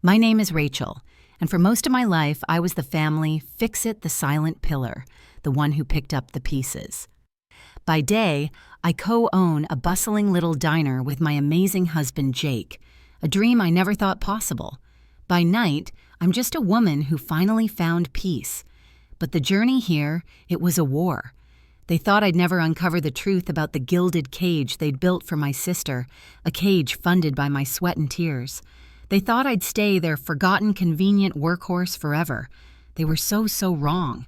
My name is Rachel, and for most of my life, I was the family fix-it the silent pillar, the one who picked up the pieces. By day, I co-own a bustling little diner with my amazing husband Jake, a dream I never thought possible. By night, I'm just a woman who finally found peace. But the journey here, it was a war. They thought I'd never uncover the truth about the gilded cage they'd built for my sister, a cage funded by my sweat and tears. They thought I'd stay their forgotten convenient workhorse forever. They were so wrong.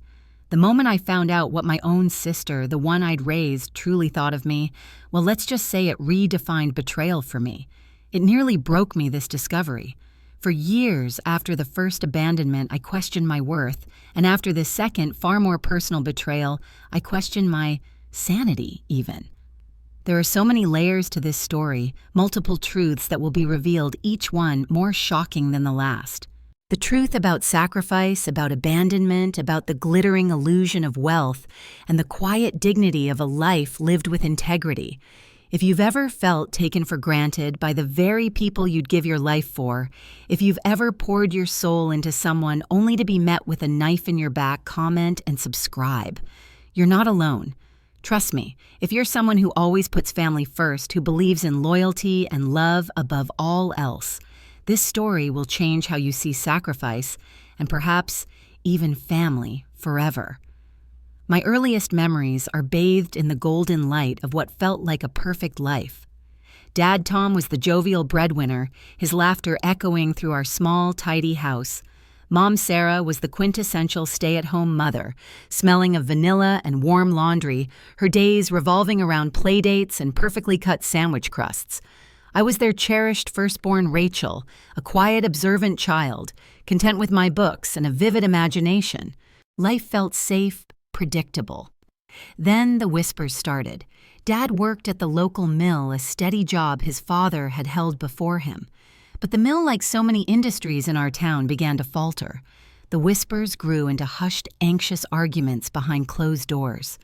The moment I found out what my own sister, the one I'd raised, truly thought of me, well, let's just say it redefined betrayal for me. It nearly broke me, this discovery. For years after the first abandonment, I questioned my worth, and after this second, far more personal betrayal, I questioned my sanity, even. There are so many layers to this story, multiple truths that will be revealed, each one more shocking than the last. The truth about sacrifice, about abandonment, about the glittering illusion of wealth, and the quiet dignity of a life lived with integrity. If you've ever felt taken for granted by the very people you'd give your life for, if you've ever poured your soul into someone only to be met with a knife in your back, comment and subscribe. You're not alone. Trust me, if you're someone who always puts family first, who believes in loyalty and love above all else, this story will change how you see sacrifice and perhaps even family forever. My earliest memories are bathed in the golden light of what felt like a perfect life. Dad Tom was the jovial breadwinner, his laughter echoing through our small, tidy house. Mom Sarah was the quintessential stay-at-home mother, smelling of vanilla and warm laundry, her days revolving around playdates and perfectly cut sandwich crusts. I was their cherished firstborn Rachel, a quiet, observant child, content with my books and a vivid imagination. Life felt safe, predictable. Then the whispers started. Dad worked at the local mill, a steady job his father had held before him. But the mill, like so many industries in our town, began to falter. The whispers grew into hushed, anxious arguments behind closed doors.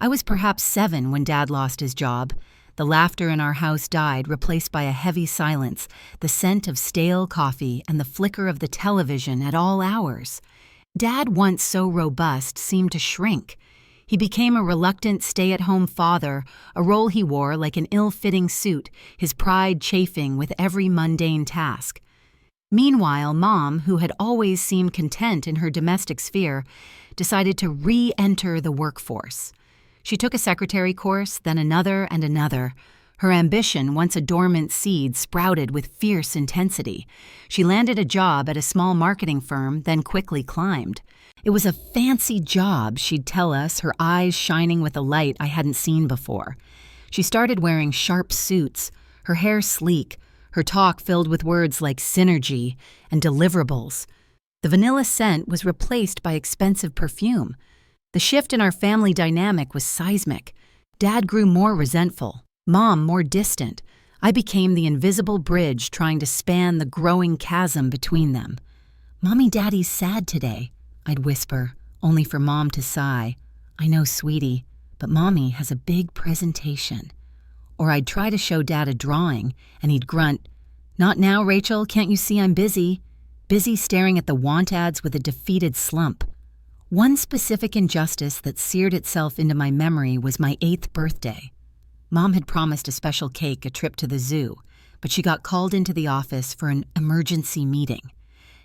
I was perhaps 7 when Dad lost his job. The laughter in our house died, replaced by a heavy silence, the scent of stale coffee and the flicker of the television at all hours. Dad, once so robust, seemed to shrink. He became a reluctant stay-at-home father, a role he wore like an ill-fitting suit, his pride chafing with every mundane task. Meanwhile, Mom, who had always seemed content in her domestic sphere, decided to re-enter the workforce. She took a secretary course, then another and another. Her ambition, once a dormant seed, sprouted with fierce intensity. She landed a job at a small marketing firm, then quickly climbed. It was a fancy job, she'd tell us, her eyes shining with a light I hadn't seen before. She started wearing sharp suits, her hair sleek, her talk filled with words like synergy and deliverables. The vanilla scent was replaced by expensive perfume. The shift in our family dynamic was seismic. Dad grew more resentful, Mom more distant. I became the invisible bridge trying to span the growing chasm between them. "Mommy, Daddy's sad today," I'd whisper, only for Mom to sigh. "I know, sweetie, but Mommy has a big presentation." Or I'd try to show Dad a drawing, and he'd grunt, "Not now, Rachel, can't you see I'm busy?" Busy staring at the want ads with a defeated slump. One specific injustice that seared itself into my memory was my 8th birthday. Mom had promised a special cake, a trip to the zoo, but she got called into the office for an emergency meeting.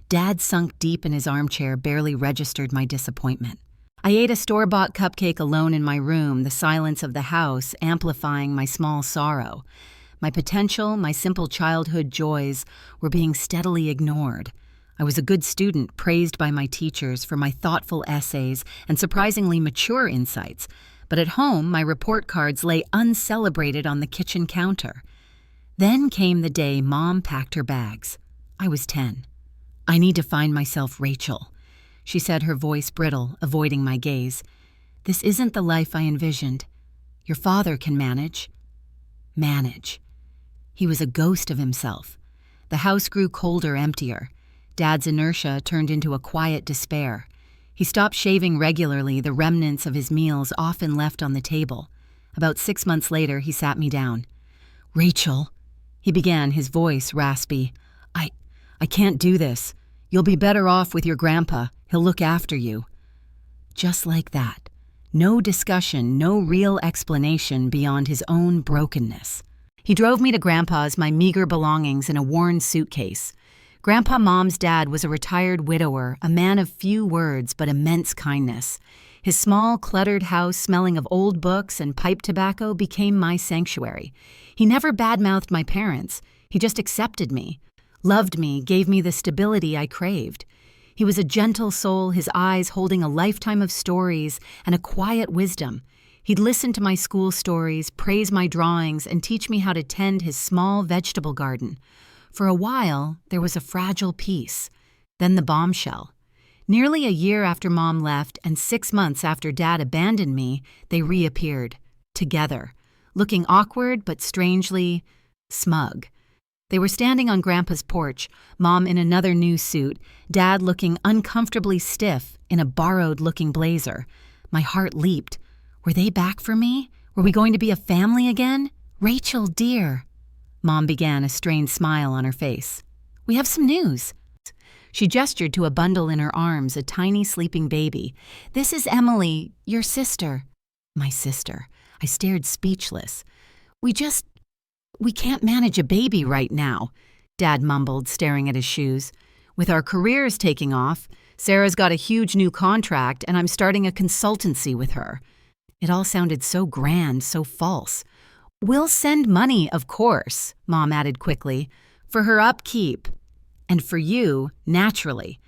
Dad, sunk deep in his armchair, barely registered my disappointment. I ate a store-bought cupcake alone in my room, the silence of the house amplifying my small sorrow. My potential, my simple childhood joys were being steadily ignored. I was a good student, praised by my teachers for my thoughtful essays and surprisingly mature insights, but at home my report cards lay uncelebrated on the kitchen counter. Then came the day Mom packed her bags. I was 10. "I need to find myself, Rachel," she said, her voice brittle, avoiding my gaze. "This isn't the life I envisioned. Your father can manage." Manage. He was a ghost of himself. The house grew colder, emptier. Dad's inertia turned into a quiet despair. He stopped shaving regularly, the remnants of his meals often left on the table. About 6 months later, he sat me down. "Rachel," he began, his voice raspy, I I can't do this. You'll be better off with your grandpa. He'll look after you. Just like that. No discussion, no real explanation beyond his own brokenness. He drove me to Grandpa's, my meager belongings in a worn suitcase. Grandpa Mom's dad was a retired widower, a man of few words but immense kindness. His small, cluttered house smelling of old books and pipe tobacco became my sanctuary. He never badmouthed my parents. He just accepted me, loved me, gave me the stability I craved. He was a gentle soul, his eyes holding a lifetime of stories and a quiet wisdom. He'd listen to my school stories, praise my drawings, and teach me how to tend his small vegetable garden. For a while, there was a fragile peace. Then the bombshell. Nearly a year after Mom left and 6 months after Dad abandoned me, they reappeared, together, looking awkward but strangely smug. They were standing on Grandpa's porch, Mom in another new suit, Dad looking uncomfortably stiff in a borrowed-looking blazer. My heart leaped. Were they back for me? Were we going to be a family again? Rachel, dear. Mom began, a strained smile on her face. We have some news. She gestured to a bundle in her arms, a tiny sleeping baby. This is Emily, your sister. My sister. I stared speechless. We can't manage a baby right now, Dad mumbled, staring at his shoes. With our careers taking off, Sarah's got a huge new contract and I'm starting a consultancy with her. It all sounded so grand, so false. We'll send money, of course, Mom added quickly, for her upkeep. And for you, naturally.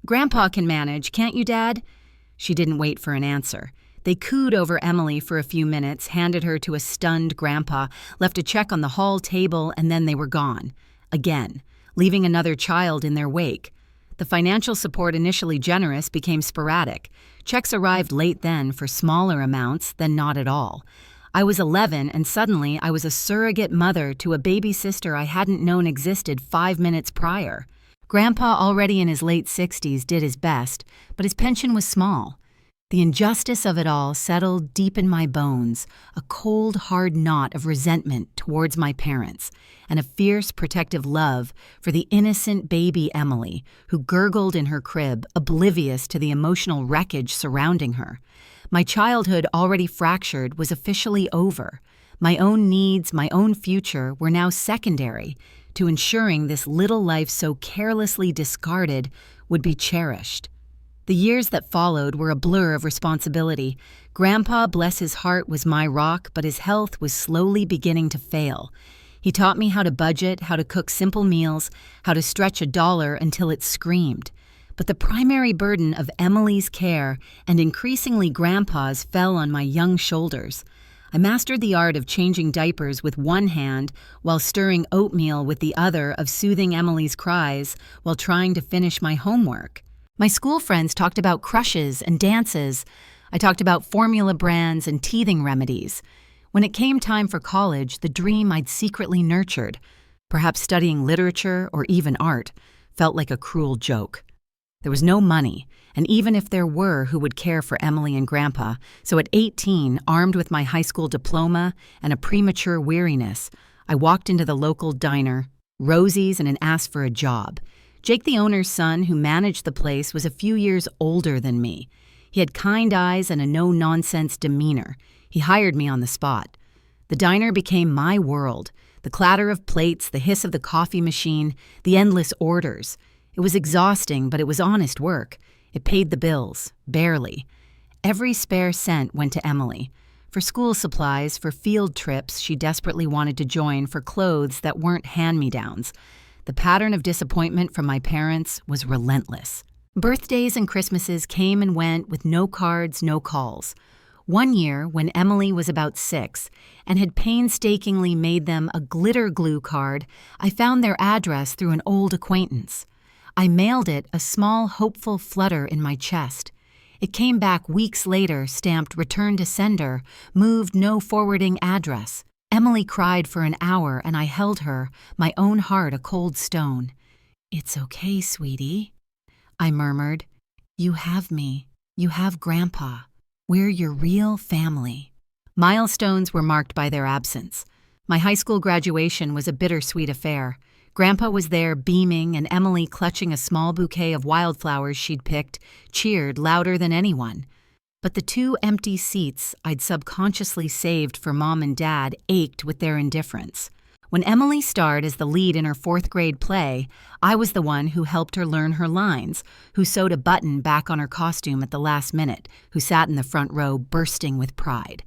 Grandpa can manage, can't you, Dad? She didn't wait for an answer. They cooed over Emily for a few minutes, handed her to a stunned Grandpa, left a check on the hall table, and then they were gone. Again, leaving another child in their wake. The financial support, initially generous, became sporadic. Checks arrived late then for smaller amounts than not at all. I was 11, and suddenly I was a surrogate mother to a baby sister I hadn't known existed 5 minutes prior. Grandpa, already in his late 60s, did his best, but his pension was small. The injustice of it all settled deep in my bones, a cold, hard knot of resentment towards my parents, and a fierce, protective love for the innocent baby Emily, who gurgled in her crib, oblivious to the emotional wreckage surrounding her. My childhood, already fractured, was officially over. My own needs, my own future, were now secondary to ensuring this little life so carelessly discarded would be cherished. The years that followed were a blur of responsibility. Grandpa, bless his heart, was my rock, but his health was slowly beginning to fail. He taught me how to budget, how to cook simple meals, how to stretch $1 until it screamed. But the primary burden of Emily's care and increasingly Grandpa's fell on my young shoulders. I mastered the art of changing diapers with one hand while stirring oatmeal with the other, of soothing Emily's cries while trying to finish my homework. My school friends talked about crushes and dances. I talked about formula brands and teething remedies. When it came time for college, the dream I'd secretly nurtured, perhaps studying literature or even art, felt like a cruel joke. There was no money, and even if there were, who would care for Emily and Grandpa? So at 18, armed with my high school diploma and a premature weariness, I walked into the local diner, Rosie's, and asked for a job. Jake, the owner's son, who managed the place, was a few years older than me. He had kind eyes and a no-nonsense demeanor. He hired me on the spot. The diner became my world. The clatter of plates, the hiss of the coffee machine, the endless orders. It was exhausting, but it was honest work. It paid the bills, barely. Every spare cent went to Emily. For school supplies, for field trips she desperately wanted to join, for clothes that weren't hand-me-downs. The pattern of disappointment from my parents was relentless. Birthdays and Christmases came and went with no cards, no calls. One year, when Emily was about 6 and had painstakingly made them a glitter glue card, I found their address through an old acquaintance. I mailed it, a small, hopeful flutter in my chest. It came back weeks later, stamped "Return to Sender," moved "No forwarding address." Emily cried for an hour, and I held her, my own heart a cold stone. "It's okay, sweetie," I murmured. "You have me. You have Grandpa. We're your real family." Milestones were marked by their absence. My high school graduation was a bittersweet affair. Grandpa was there beaming, and Emily, clutching a small bouquet of wildflowers she'd picked, cheered louder than anyone. But the 2 empty seats I'd subconsciously saved for Mom and Dad ached with their indifference. When Emily starred as the lead in her 4th-grade play, I was the one who helped her learn her lines, who sewed a button back on her costume at the last minute, who sat in the front row bursting with pride.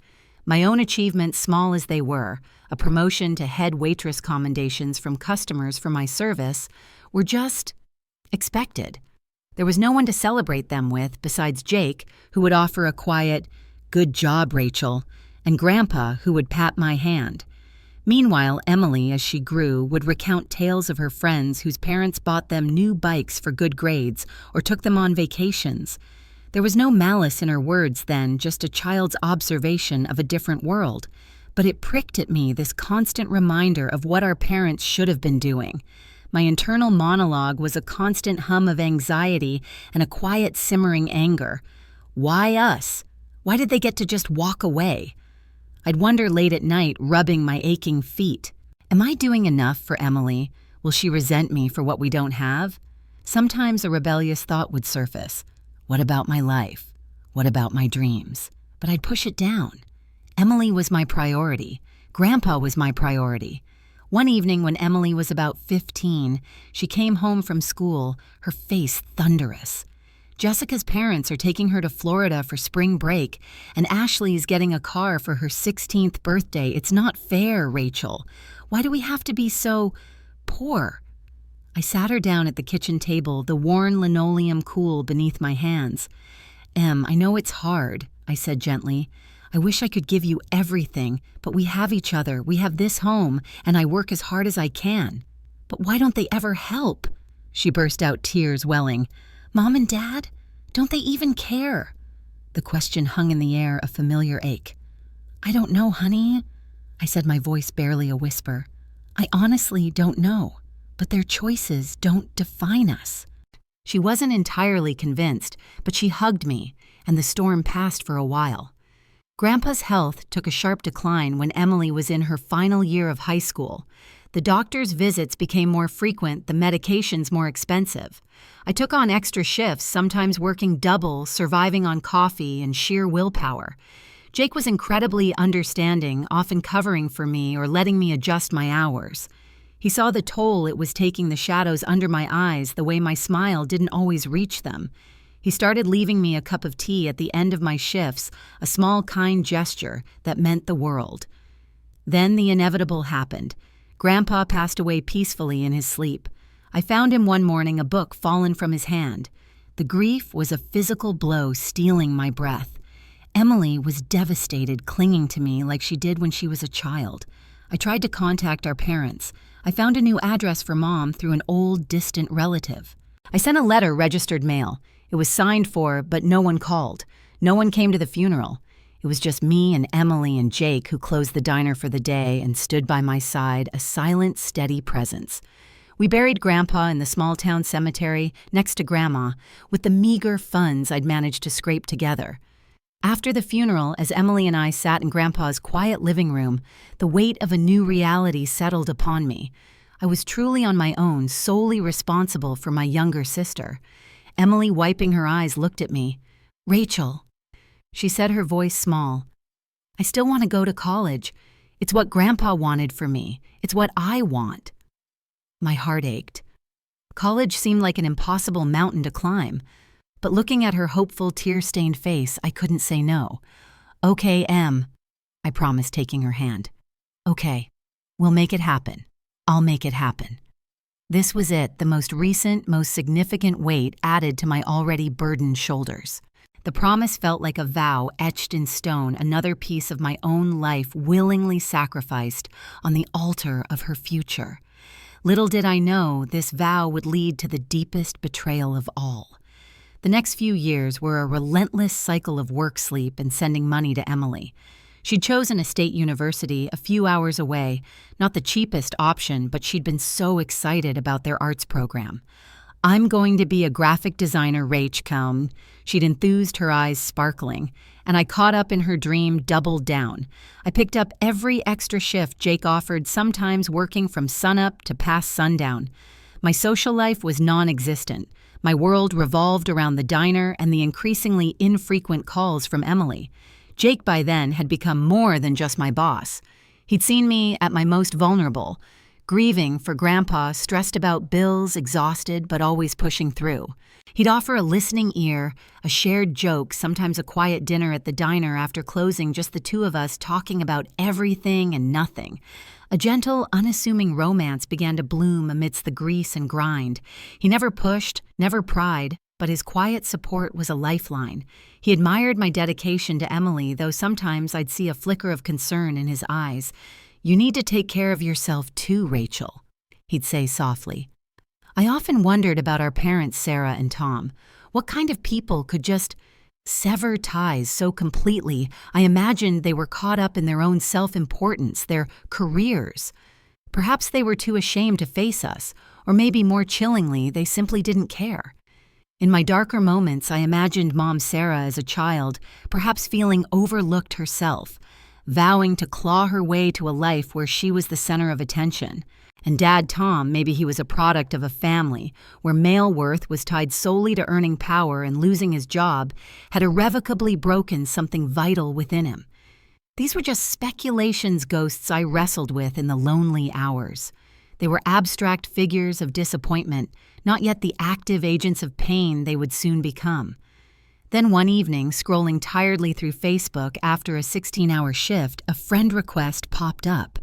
My own achievements, small as they were, a promotion to head waitress commendations from customers for my service, were just expected. There was no one to celebrate them with besides Jake, who would offer a quiet, "Good job, Rachel," and Grandpa, who would pat my hand. Meanwhile, Emily, as she grew, would recount tales of her friends whose parents bought them new bikes for good grades or took them on vacations. There was no malice in her words then, just a child's observation of a different world. But it pricked at me, this constant reminder of what our parents should have been doing. My internal monologue was a constant hum of anxiety and a quiet simmering anger. Why us? Why did they get to just walk away? I'd wonder late at night, rubbing my aching feet. Am I doing enough for Emily? Will she resent me for what we don't have? Sometimes a rebellious thought would surface. What about my life? What about my dreams? But I'd push it down. Emily was my priority. Grandpa was my priority. One evening when Emily was about 15, she came home from school, her face thunderous. Jessica's parents are taking her to Florida for spring break, and Ashley's getting a car for her 16th birthday. It's not fair, Rachel. Why do we have to be so poor? I sat her down at the kitchen table, the worn linoleum cool beneath my hands. Em, I know it's hard, I said gently. I wish I could give you everything, but we have each other, we have this home, and I work as hard as I can. But why don't they ever help? She burst out, tears welling. Mom and Dad? Don't they even care? The question hung in the air, a familiar ache. I don't know, honey, I said, my voice barely a whisper. I honestly don't know, but their choices don't define us. She wasn't entirely convinced, but she hugged me, and the storm passed for a while. Grandpa's health took a sharp decline when Emily was in her final year of high school. The doctor's visits became more frequent, the medications more expensive. I took on extra shifts, sometimes working double, surviving on coffee and sheer willpower. Jake was incredibly understanding, often covering for me or letting me adjust my hours. He saw the toll it was taking the shadows under my eyes, the way my smile didn't always reach them. He started leaving me a cup of tea at the end of my shifts, a small kind gesture that meant the world. Then the inevitable happened. Grandpa passed away peacefully in his sleep. I found him one morning, a book fallen from his hand. The grief was a physical blow stealing my breath. Emily was devastated, clinging to me like she did when she was a child. I tried to contact our parents. I found a new address for Mom through an old, distant relative. I sent a letter, registered mail. It was signed for, but no one called. No one came to the funeral. It was just me and Emily and Jake who closed the diner for the day and stood by my side, a silent, steady presence. We buried Grandpa in the small-town cemetery next to Grandma with the meager funds I'd managed to scrape together. After the funeral, as Emily and I sat in Grandpa's quiet living room, the weight of a new reality settled upon me. I was truly on my own, solely responsible for my younger sister. Emily, wiping her eyes, looked at me. Rachel, she said, her voice small. I still want to go to college. It's what Grandpa wanted for me. It's what I want. My heart ached. College seemed like an impossible mountain to climb. But looking at her hopeful, tear-stained face, I couldn't say no. Okay, Em, I promised, taking her hand. Okay, we'll make it happen. I'll make it happen. This was it, the most recent, most significant weight added to my already burdened shoulders. The promise felt like a vow etched in stone, another piece of my own life willingly sacrificed on the altar of her future. Little did I know this vow would lead to the deepest betrayal of all. The next few years were a relentless cycle of work, sleep, and sending money to Emily. She'd chosen a state university a few hours away, not the cheapest option, but she'd been so excited about their arts program. "I'm going to be a graphic designer, Rach Cohn." She'd enthused, her eyes sparkling, and I, caught up in her dream, doubled down. I picked up every extra shift Jake offered, sometimes working from sunup to past sundown. My social life was non-existent. My world revolved around the diner and the increasingly infrequent calls from Emily. Jake by then had become more than just my boss. He'd seen me at my most vulnerable, grieving for Grandpa, stressed about bills, exhausted, but always pushing through. He'd offer a listening ear, a shared joke, sometimes a quiet dinner at the diner after closing, just the two of us talking about everything and nothing. A gentle, unassuming romance began to bloom amidst the grease and grind. He never pushed, never pried, but his quiet support was a lifeline. He admired my dedication to Emily, though sometimes I'd see a flicker of concern in his eyes. "You need to take care of yourself too, Rachel," he'd say softly. I often wondered about our parents, Sarah and Tom. What kind of people could just sever ties so completely? I imagined they were caught up in their own self-importance, their careers. Perhaps they were too ashamed to face us, or maybe more chillingly, they simply didn't care. In my darker moments, I imagined Mom Sarah as a child, perhaps feeling overlooked herself, vowing to claw her way to a life where she was the center of attention. And Dad Tom, maybe he was a product of a family where male worth was tied solely to earning power, and losing his job had irrevocably broken something vital within him. These were just speculations, ghosts I wrestled with in the lonely hours. They were abstract figures of disappointment, not yet the active agents of pain they would soon become. Then one evening, scrolling tiredly through Facebook after a 16-hour shift, a friend request popped up.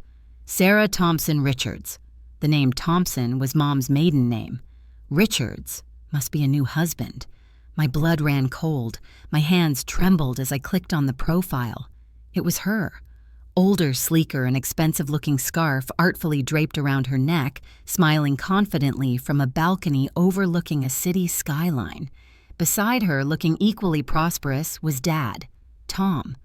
Sarah Thompson Richards. The name Thompson was Mom's maiden name. Richards must be a new husband. My blood ran cold. My hands trembled as I clicked on the profile. It was her. Older, sleeker, an expensive-looking scarf artfully draped around her neck, smiling confidently from a balcony overlooking a city skyline. Beside her, looking equally prosperous, was Dad, Tom.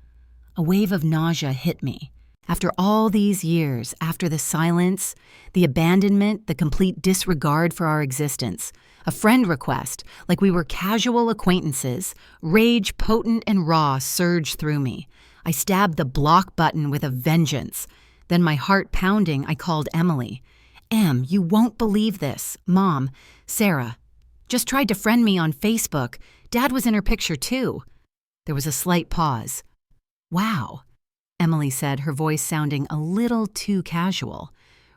A wave of nausea hit me. After all these years, after the silence, the abandonment, the complete disregard for our existence, a friend request, like we were casual acquaintances, rage potent and raw surged through me. I stabbed the block button with a vengeance. Then, my heart pounding, I called Emily. "Em, you won't believe this. Mom, Sarah, just tried to friend me on Facebook. Dad was in her picture too." There was a slight pause. "Wow," Emily said, her voice sounding a little too casual.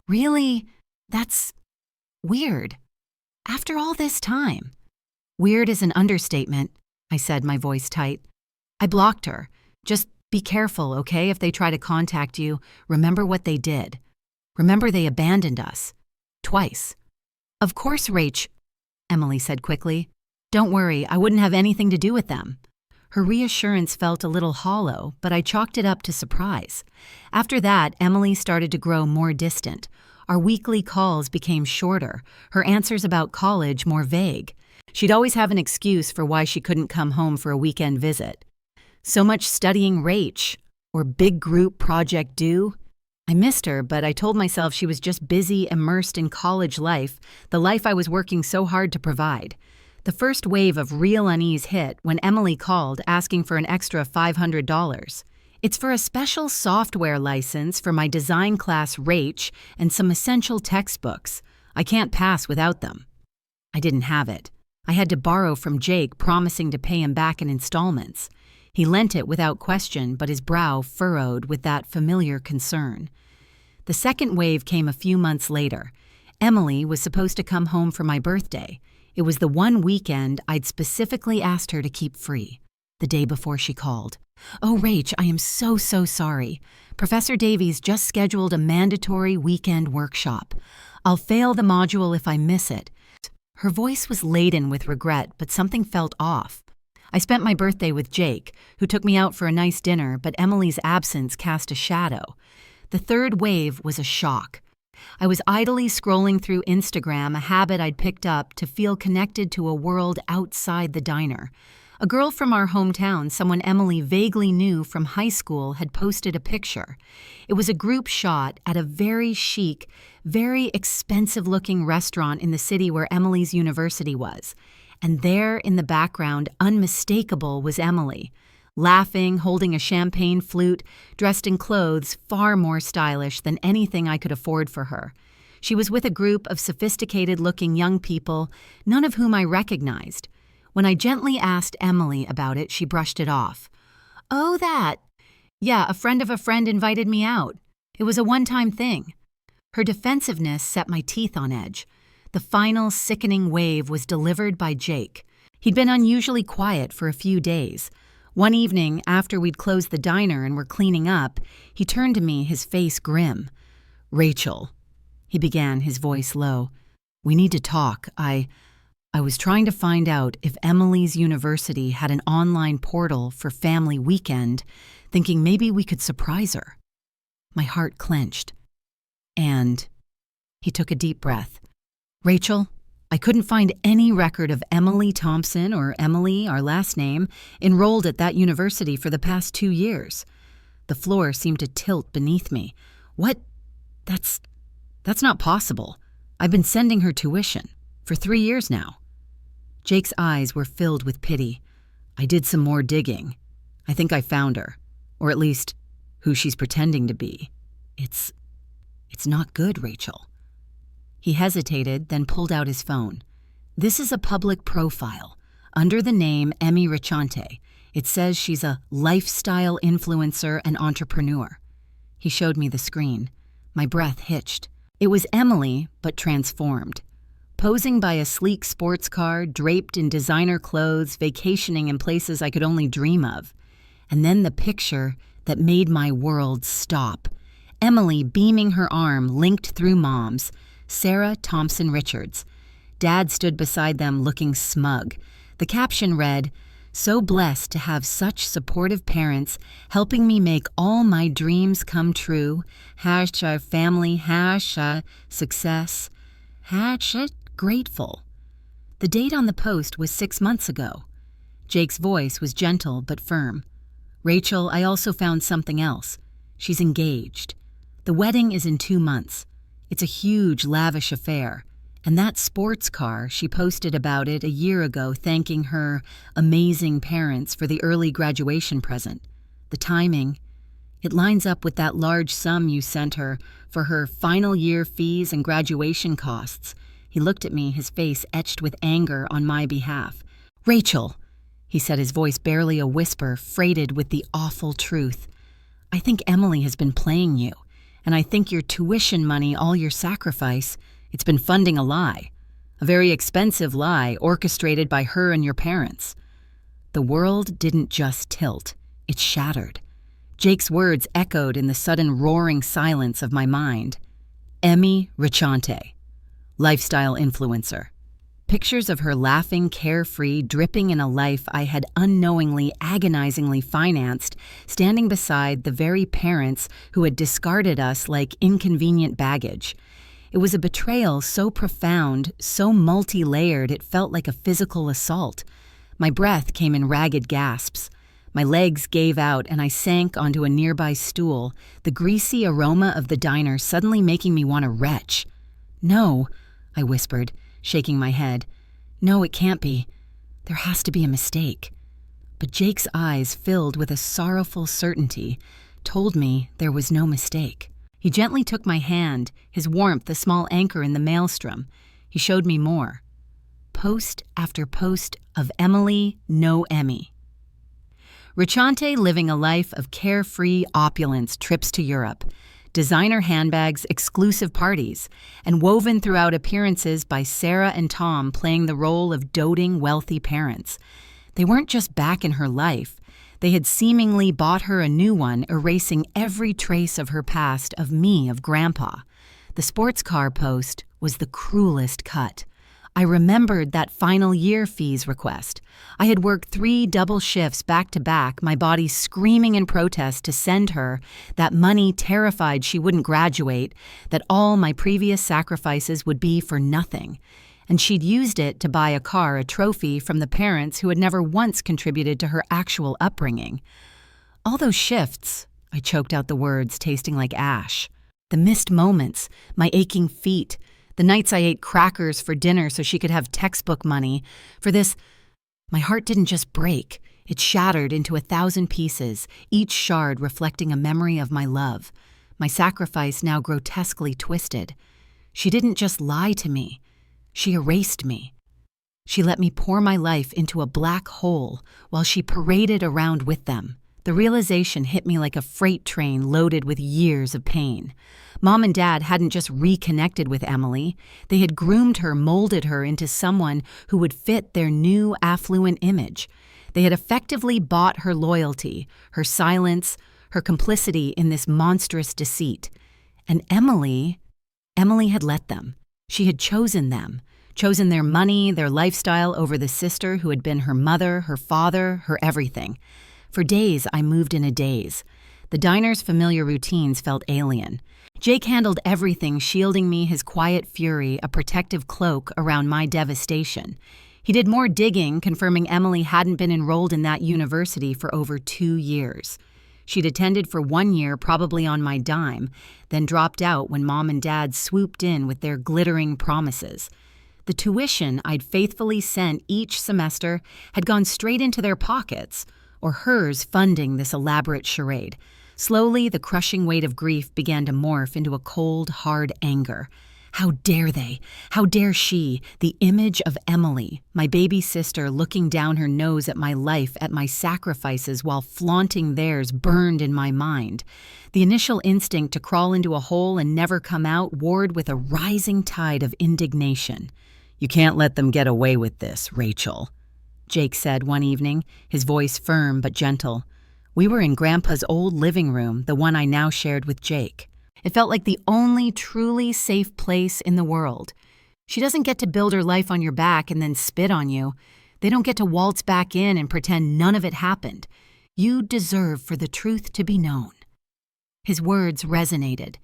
"Really? That's weird. After all this time." "Weird is an understatement," I said, my voice tight. "I blocked her. Just be careful, okay? If they try to contact you, remember what they did. Remember they abandoned us. Twice." "Of course, Rach," Emily said quickly. "Don't worry, I wouldn't have anything to do with them." Her reassurance felt a little hollow, but I chalked it up to surprise. After that, Emily started to grow more distant. Our weekly calls became shorter, her answers about college more vague. She'd always have an excuse for why she couldn't come home for a weekend visit. So much studying Rach, or big group project due. I missed her, but I told myself she was just busy, immersed in college life, the life I was working so hard to provide. The first wave of real unease hit when Emily called asking for an extra $500. "It's for a special software license for my design class Rach and some essential textbooks. I can't pass without them." I didn't have it. I had to borrow from Jake, promising to pay him back in installments. He lent it without question, but his brow furrowed with that familiar concern. The second wave came a few months later. Emily was supposed to come home for my birthday. It was the one weekend I'd specifically asked her to keep free. The day before she called. "Oh, Rach, I am so sorry. Professor Davies just scheduled a mandatory weekend workshop. I'll fail the module if I miss it." Her voice was laden with regret, but something felt off. I spent my birthday with Jake, who took me out for a nice dinner, but Emily's absence cast a shadow. The third wave was a shock. I was idly scrolling through Instagram, a habit I'd picked up to feel connected to a world outside the diner. A girl from our hometown, someone Emily vaguely knew from high school, had posted a picture. It was a group shot at a very chic, very expensive-looking restaurant in the city where Emily's university was. And there in the background, unmistakable, was Emily, laughing, holding a champagne flute, dressed in clothes far more stylish than anything I could afford for her. She was with a group of sophisticated-looking young people, none of whom I recognized. When I gently asked Emily about it, she brushed it off. "Oh, that. Yeah, a friend of a friend invited me out. It was a one-time thing." Her defensiveness set my teeth on edge. The final sickening wave was delivered by Jake. He'd been unusually quiet for a few days. One evening, after we'd closed the diner and were cleaning up, he turned to me, his face grim. "Rachel," he began, his voice low, "we need to talk. I was trying to find out if Emily's university had an online portal for family weekend, thinking maybe we could surprise her." My heart clenched. "And?" He took a deep breath. "Rachel, I couldn't find any record of Emily Thompson, or Emily, our last name, enrolled at that university for the past 2 years." The floor seemed to tilt beneath me. "What? That's not possible. I've been sending her tuition for 3 years now." Jake's eyes were filled with pity. "I did some more digging. I think I found her, or at least who she's pretending to be. It's not good, Rachel." He hesitated, then pulled out his phone. "This is a public profile. Under the name Emmy Richante, it says she's a lifestyle influencer and entrepreneur." He showed me the screen. My breath hitched. It was Emily, but transformed. Posing by a sleek sports car, draped in designer clothes, vacationing in places I could only dream of. And then the picture that made my world stop. Emily beaming her arm, linked through Mom's, Sarah Thompson Richards. Dad stood beside them looking smug. The caption read, "So blessed to have such supportive parents helping me make all my dreams come true. #family, #success, #grateful." The date on the post was 6 months ago. Jake's voice was gentle but firm. "Rachel, I also found something else. She's engaged. The wedding is in 2 months. It's a huge, lavish affair. And that sports car, she posted about it a year ago, thanking her amazing parents for the early graduation present. The timing, it lines up with that large sum you sent her for her final year fees and graduation costs." He looked at me, his face etched with anger on my behalf. "Rachel," he said, his voice barely a whisper, freighted with the awful truth, "I think Emily has been playing you, and I think your tuition money, all your sacrifice, it's been funding a lie. A very expensive lie orchestrated by her and your parents." The world didn't just tilt, it shattered. Jake's words echoed in the sudden roaring silence of my mind. Emmy Richante, lifestyle influencer. Pictures of her laughing, carefree, dripping in a life I had unknowingly, agonizingly financed, standing beside the very parents who had discarded us like inconvenient baggage. It was a betrayal so profound, so multi-layered, it felt like a physical assault. My breath came in ragged gasps. My legs gave out and I sank onto a nearby stool, the greasy aroma of the diner suddenly making me want to retch. "No," I whispered, shaking my head. "No, it can't be. There has to be a mistake." But Jake's eyes, filled with a sorrowful certainty, told me there was no mistake. He gently took my hand, his warmth a small anchor in the maelstrom. He showed me more. Post after post of Emily, no Emmy. Richante living a life of carefree opulence, trips to Europe, designer handbags, exclusive parties, and woven throughout appearances by Sarah and Tom playing the role of doting, wealthy parents. They weren't just back in her life. They had seemingly bought her a new one, erasing every trace of her past, of me, of Grandpa. The sports car post was the cruelest cut. I remembered that final year fees request. I had worked 3 double shifts back to back, my body screaming in protest to send her that money, terrified she wouldn't graduate, that all my previous sacrifices would be for nothing. and she'd used it to buy a car, a trophy from the parents who had never once contributed to her actual upbringing. All those shifts, I choked out the words, tasting like ash. The missed moments, my aching feet, the nights I ate crackers for dinner so she could have textbook money. For this, my heart didn't just break. It shattered into 1,000 pieces, each shard reflecting a memory of my love, my sacrifice now grotesquely twisted. She didn't just lie to me. She erased me. She let me pour my life into a black hole while she paraded around with them. The realization hit me like a freight train loaded with years of pain. Mom and Dad hadn't just reconnected with Emily. They had groomed her, molded her into someone who would fit their new affluent image. They had effectively bought her loyalty, her silence, her complicity in this monstrous deceit. And Emily had let them. She had chosen them, chosen their money, their lifestyle over the sister who had been her mother, her father, her everything. For days, I moved in a daze. The diner's familiar routines felt alien. Jake handled everything, shielding me, his quiet fury, a protective cloak around my devastation. He did more digging, confirming Emily hadn't been enrolled in that university for over 2 years. She'd attended for 1 year, probably on my dime, then dropped out when Mom and Dad swooped in with their glittering promises. The tuition I'd faithfully sent each semester had gone straight into their pockets, or hers funding this elaborate charade. Slowly, the crushing weight of grief began to morph into a cold, hard anger. How dare they? How dare she, the image of Emily, my baby sister, looking down her nose at my life, at my sacrifices, while flaunting theirs, burned in my mind. The initial instinct to crawl into a hole and never come out warred with a rising tide of indignation. "You can't let them get away with this, Rachel," Jake said one evening, his voice firm but gentle. We were in Grandpa's old living room, the one I now shared with Jake. It felt like the only truly safe place in the world. She doesn't get to build her life on your back and then spit on you. They don't get to waltz back in and pretend none of it happened. You deserve for the truth to be known. His words resonated.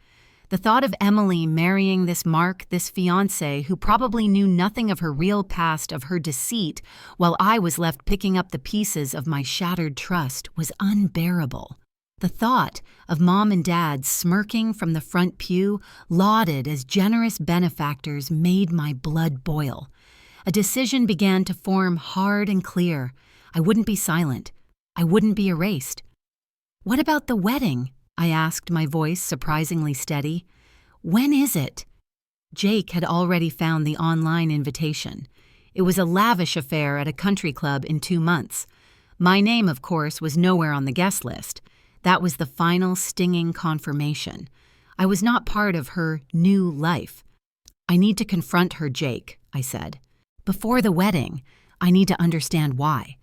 The thought of Emily marrying this Mark, this fiancé who probably knew nothing of her real past, of her deceit, while I was left picking up the pieces of my shattered trust, was unbearable. The thought of Mom and Dad smirking from the front pew, lauded as generous benefactors, made my blood boil. A decision began to form hard and clear. I wouldn't be silent. I wouldn't be erased. "What about the wedding?" I asked, my voice surprisingly steady. "When is it?" Jake had already found the online invitation. It was a lavish affair at a country club in 2 months. My name, of course, was nowhere on the guest list. That was the final stinging confirmation. I was not part of her new life. "I need to confront her, Jake," I said. "Before the wedding, I need to understand why."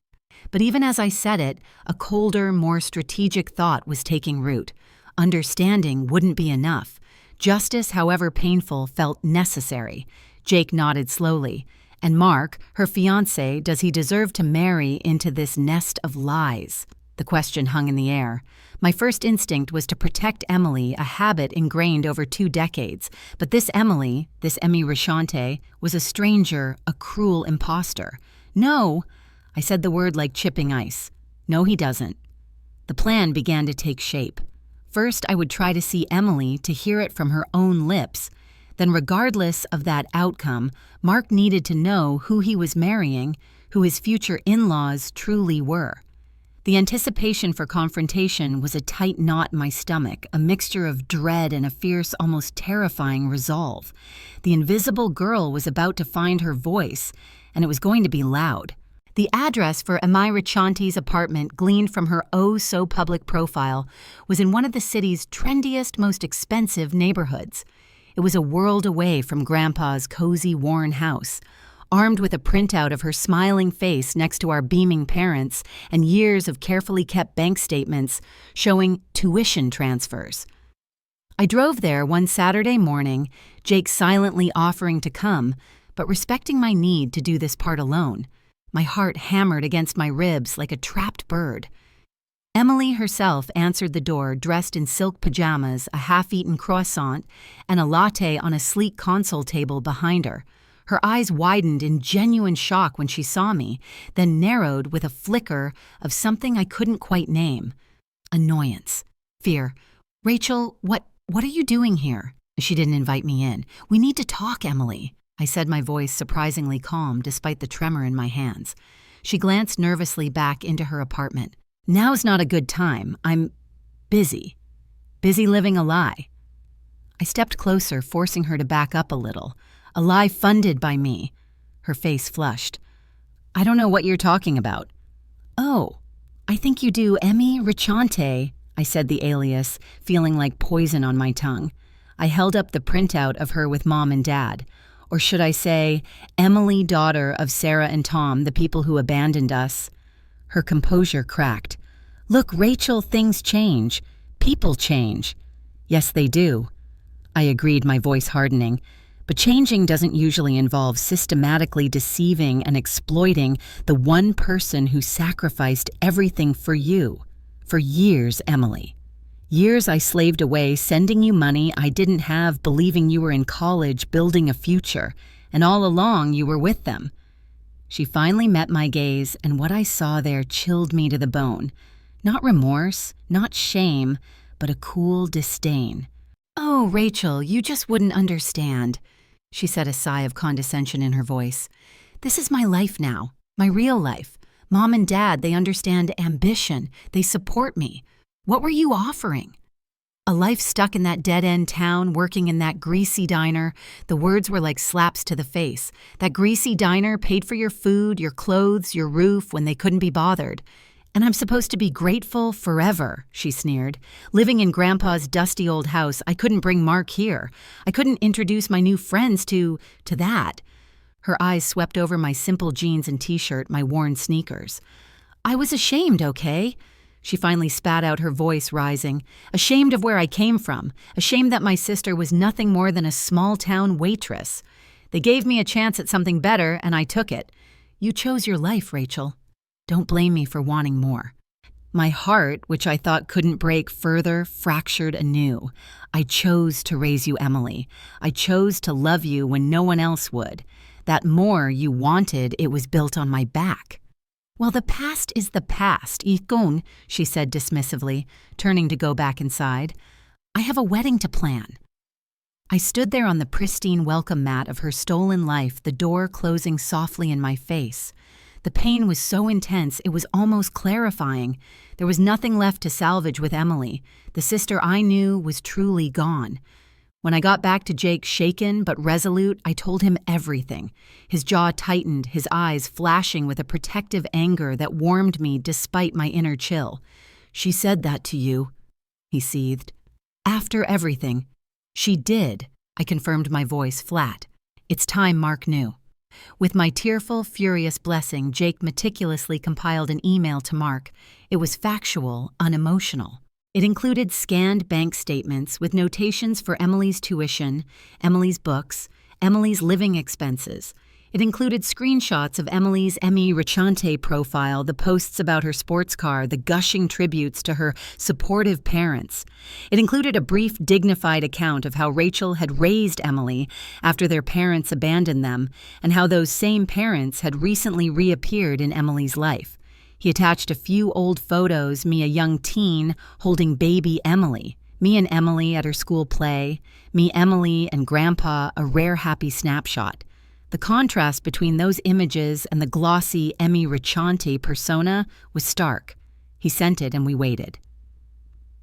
But even as I said it, a colder, more strategic thought was taking root. Understanding wouldn't be enough. Justice, however painful, felt necessary. Jake nodded slowly. "And Mark, her fiancé, does he deserve to marry into this nest of lies?" The question hung in the air. My first instinct was to protect Emily, a habit ingrained over 2 decades. But this Emily, this Emmy Rashante, was a stranger, a cruel imposter. "No," I said the word like chipping ice. "No, he doesn't." The plan began to take shape. First, I would try to see Emily, to hear it from her own lips. Then, regardless of that outcome, Mark needed to know who he was marrying, who his future in-laws truly were. The anticipation for confrontation was a tight knot in my stomach, a mixture of dread and a fierce, almost terrifying resolve. The invisible girl was about to find her voice, and it was going to be loud. The address for Emmy Rachante's apartment, gleaned from her oh-so-public profile, was in one of the city's trendiest, most expensive neighborhoods. It was a world away from Grandpa's cozy, worn house. Armed with a printout of her smiling face next to our beaming parents and years of carefully kept bank statements showing tuition transfers. I drove there one Saturday morning, Jake silently offering to come, but respecting my need to do this part alone. My heart hammered against my ribs like a trapped bird. Emily herself answered the door, dressed in silk pajamas, a half-eaten croissant, and a latte on a sleek console table behind her. Her eyes widened in genuine shock when she saw me, then narrowed with a flicker of something I couldn't quite name. Annoyance. Fear. "Rachel, what are you doing here?" She didn't invite me in. "We need to talk, Emily," I said, my voice surprisingly calm despite the tremor in my hands. She glanced nervously back into her apartment. "Now's not a good time. I'm busy. Busy living a lie." I stepped closer, forcing her to back up a little. "A lie funded by me." Her face flushed. "I don't know what you're talking about." "Oh, I think you do, Emmy Richante," I said the alias, feeling like poison on my tongue. I held up the printout of her with Mom and Dad. Or should I say, Emily, daughter of Sarah and Tom, the people who abandoned us. Her composure cracked. "Look, Rachel, things change. People change." "Yes, they do." I agreed, my voice hardening. "But changing doesn't usually involve systematically deceiving and exploiting the one person who sacrificed everything for you. For years, Emily. Years I slaved away, sending you money I didn't have, believing you were in college, building a future, and all along you were with them." She finally met my gaze, and what I saw there chilled me to the bone. Not remorse, not shame, but a cool disdain. "Oh, Rachel, you just wouldn't understand," she said, a sigh of condescension in her voice. "This is my life now, my real life. Mom and Dad, they understand ambition. They support me. What were you offering? A life stuck in that dead-end town, working in that greasy diner." The words were like slaps to the face. "That greasy diner paid for your food, your clothes, your roof when they couldn't be bothered. And I'm supposed to be grateful forever," she sneered. "Living in Grandpa's dusty old house, I couldn't bring Mark here. I couldn't introduce my new friends to that." Her eyes swept over my simple jeans and t-shirt, my worn sneakers. "I was ashamed, okay?" She finally spat out, her voice rising. "Ashamed of where I came from. Ashamed that my sister was nothing more than a small-town waitress. They gave me a chance at something better, and I took it. You chose your life, Rachel. Don't blame me for wanting more." My heart, which I thought couldn't break further, fractured anew. "I chose to raise you, Emily. I chose to love you when no one else would. That more you wanted, it was built on my back." "Well, the past is the past, ikon," she said dismissively, turning to go back inside. "I have a wedding to plan." I stood there on the pristine welcome mat of her stolen life, the door closing softly in my face. The pain was so intense it was almost clarifying. There was nothing left to salvage with Emily. The sister I knew was truly gone. When I got back to Jake, shaken but resolute, I told him everything. His jaw tightened, his eyes flashing with a protective anger that warmed me despite my inner chill. "She said that to you," he seethed. "After everything." "She did," I confirmed, my voice flat. It's time Mark knew. With my tearful, furious blessing, Jake meticulously compiled an email to Mark. It was factual, unemotional. It included scanned bank statements with notations for Emily's tuition, Emily's books, Emily's living expenses. It included screenshots of Emily's Emmy Richante profile, the posts about her sports car, the gushing tributes to her supportive parents. It included a brief, dignified account of how Rachel had raised Emily after their parents abandoned them, and how those same parents had recently reappeared in Emily's life. He attached a few old photos, me a young teen holding baby Emily, me and Emily at her school play, me, Emily, and Grandpa, a rare happy snapshot. The contrast between those images and the glossy Emmy Richante persona was stark. He sent it and we waited.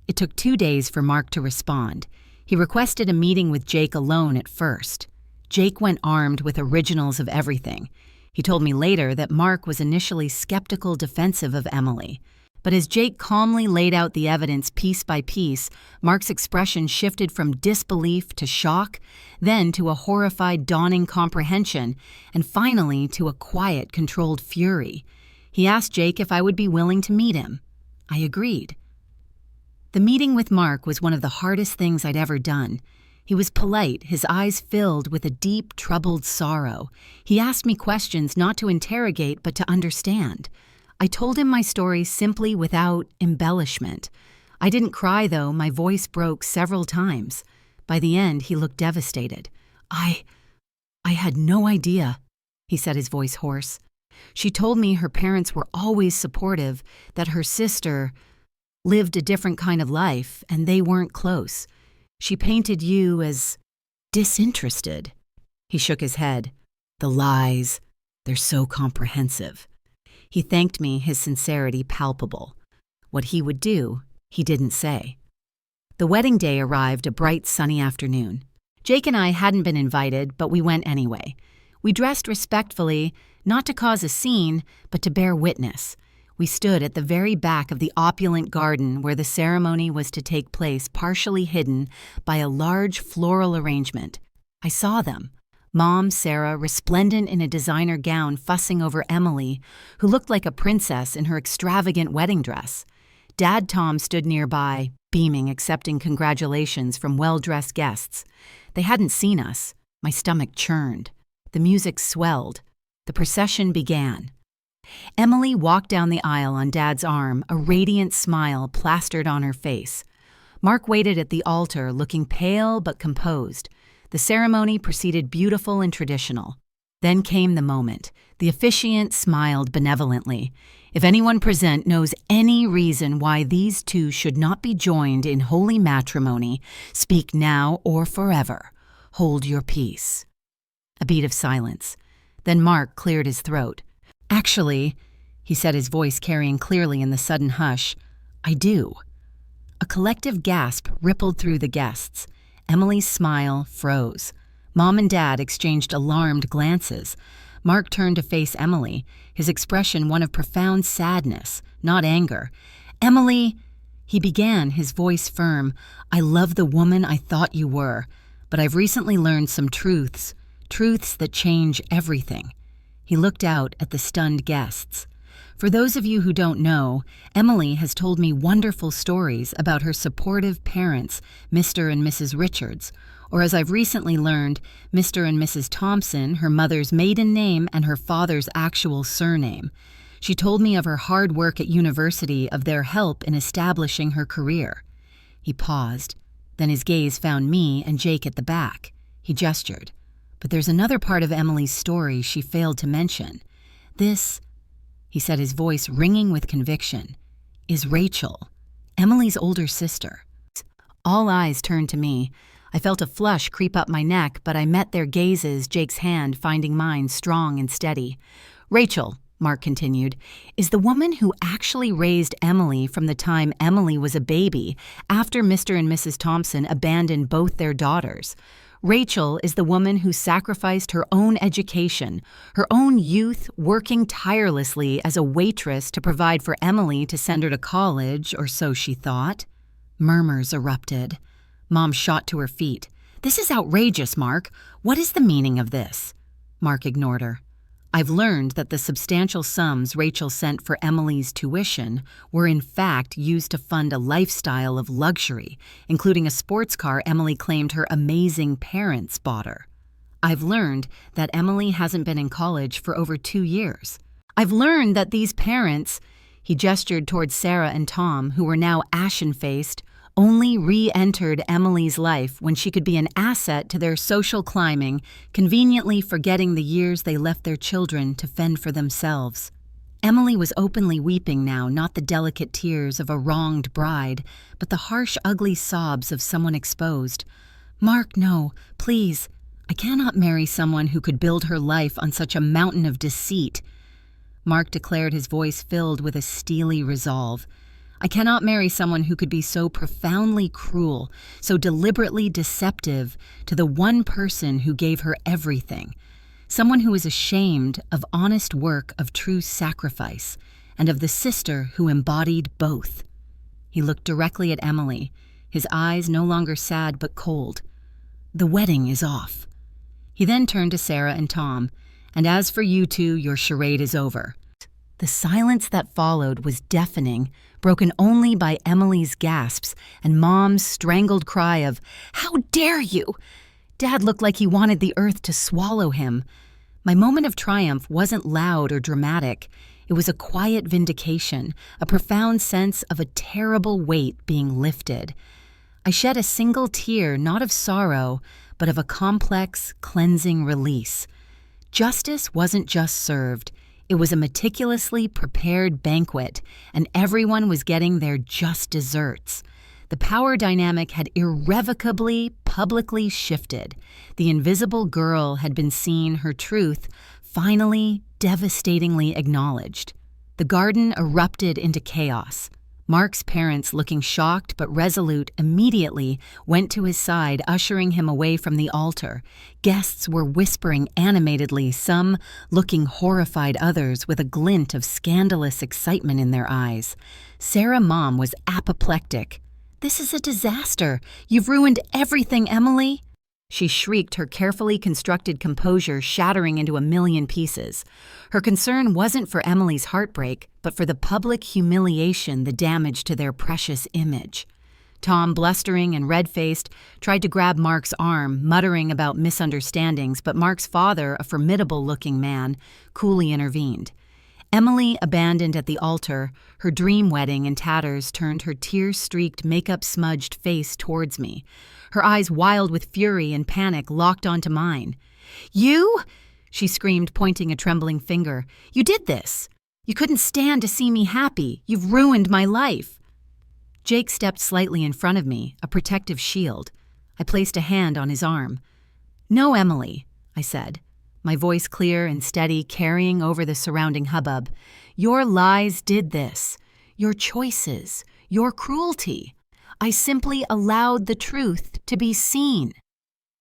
It took 2 days for Mark to respond. He requested a meeting with Jake alone at first. Jake went armed with originals of everything. He told me later that Mark was initially skeptical, defensive of Emily. But as Jake calmly laid out the evidence piece by piece, Mark's expression shifted from disbelief to shock, then to a horrified, dawning comprehension, and finally to a quiet, controlled fury. He asked Jake if I would be willing to meet him. I agreed. The meeting with Mark was one of the hardest things I'd ever done. He was polite, his eyes filled with a deep, troubled sorrow. He asked me questions not to interrogate but to understand. I told him my story simply without embellishment. I didn't cry, though. My voice broke several times. By the end, he looked devastated. I had no idea, he said, his voice hoarse. She told me her parents were always supportive, that her sister lived a different kind of life and they weren't close. She painted you as disinterested. He shook his head. The lies, they're so comprehensive. He thanked me, his sincerity palpable. What he would do, he didn't say. The wedding day arrived, a bright, sunny afternoon. Jake and I hadn't been invited, but we went anyway. We dressed respectfully, not to cause a scene, but to bear witness. We stood at the very back of the opulent garden where the ceremony was to take place, partially hidden by a large floral arrangement. I saw them. Mom, Sarah, resplendent in a designer gown, fussing over Emily, who looked like a princess in her extravagant wedding dress. Dad Tom stood nearby, beaming, accepting congratulations from well-dressed guests. They hadn't seen us. My stomach churned. The music swelled. The procession began. Emily walked down the aisle on Dad's arm, a radiant smile plastered on her face. Mark waited at the altar, looking pale but composed. The ceremony proceeded beautiful and traditional. Then came the moment. The officiant smiled benevolently. If anyone present knows any reason why these two should not be joined in holy matrimony, speak now or forever. Hold your peace. A beat of silence. Then Mark cleared his throat. Actually, he said, his voice carrying clearly in the sudden hush, I do. A collective gasp rippled through the guests. Emily's smile froze. Mom and Dad exchanged alarmed glances. Mark turned to face Emily, his expression one of profound sadness, not anger. Emily, he began, his voice firm, I love the woman I thought you were, but I've recently learned some truths that change everything. He looked out at the stunned guests. For those of you who don't know, Emily has told me wonderful stories about her supportive parents, Mr. and Mrs. Richards, or as I've recently learned, Mr. and Mrs. Thompson, her mother's maiden name and her father's actual surname. She told me of her hard work at university, of their help in establishing her career. He paused. Then his gaze found me and Jake at the back. He gestured. But there's another part of Emily's story she failed to mention. This, he said, his voice ringing with conviction, is Rachel, Emily's older sister. All eyes turned to me. I felt a flush creep up my neck, but I met their gazes, Jake's hand finding mine strong and steady. Rachel, Mark continued, is the woman who actually raised Emily from the time Emily was a baby, after Mr. and Mrs. Thompson abandoned both their daughters. Rachel is the woman who sacrificed her own education, her own youth, working tirelessly as a waitress to provide for Emily to send her to college, or so she thought. Murmurs erupted. Mom shot to her feet. This is outrageous, Mark. What is the meaning of this? Mark ignored her. I've learned that the substantial sums Rachel sent for Emily's tuition were in fact used to fund a lifestyle of luxury, including a sports car Emily claimed her amazing parents bought her. I've learned that Emily hasn't been in college for over 2 years. I've learned that these parents, he gestured towards Sarah and Tom, who were now ashen-faced, only re-entered Emily's life when she could be an asset to their social climbing, conveniently forgetting the years they left their children to fend for themselves. Emily was openly weeping now, not the delicate tears of a wronged bride, but the harsh, ugly sobs of someone exposed. Mark, no, please. I cannot marry someone who could build her life on such a mountain of deceit. Mark declared, his voice filled with a steely resolve. I cannot marry someone who could be so profoundly cruel, so deliberately deceptive to the one person who gave her everything. Someone who is ashamed of honest work, of true sacrifice, and of the sister who embodied both. He looked directly at Emily, his eyes no longer sad but cold. The wedding is off. He then turned to Sarah and Tom, and as for you two, your charade is over. The silence that followed was deafening, broken only by Emily's gasps and Mom's strangled cry of, "How dare you!" Dad looked like he wanted the earth to swallow him. My moment of triumph wasn't loud or dramatic. It was a quiet vindication, a profound sense of a terrible weight being lifted. I shed a single tear, not of sorrow, but of a complex, cleansing release. Justice wasn't just served, it was a meticulously prepared banquet, and everyone was getting their just desserts. The power dynamic had irrevocably, publicly shifted. The invisible girl had been seen, her truth, finally, devastatingly acknowledged. The garden erupted into chaos. Mark's parents, looking shocked but resolute, immediately went to his side, ushering him away from the altar. Guests were whispering animatedly, some looking horrified, others with a glint of scandalous excitement in their eyes. Sarah's mom was apoplectic. "This is a disaster. You've ruined everything, Emily," she shrieked, her carefully constructed composure shattering into a million pieces. Her concern wasn't for Emily's heartbreak, but for the public humiliation, the damage to their precious image. Tom, blustering and red-faced, tried to grab Mark's arm, muttering about misunderstandings, but Mark's father, a formidable-looking man, coolly intervened. Emily, abandoned at the altar, her dream wedding in tatters, turned her tear-streaked, makeup-smudged face towards me. Her eyes, wild with fury and panic, locked onto mine. "You?" she screamed, pointing a trembling finger. "You did this! You couldn't stand to see me happy! You've ruined my life!" Jake stepped slightly in front of me, a protective shield. I placed a hand on his arm. "No, Emily," I said, my voice clear and steady, carrying over the surrounding hubbub. "Your lies did this. Your choices. Your cruelty. I simply allowed the truth to be seen."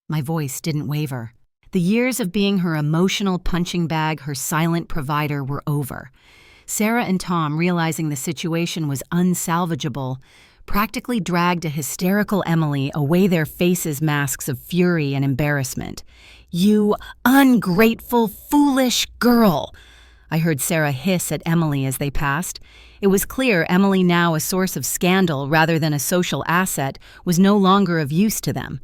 My voice didn't waver. The years of being her emotional punching bag, her silent provider, were over. Sarah and Tom, realizing the situation was unsalvageable, practically dragged a hysterical Emily away, their faces masks of fury and embarrassment. "You ungrateful, foolish girl!" I heard Sarah hiss at Emily as they passed. It was clear Emily, now a source of scandal rather than a social asset, was no longer of use to them.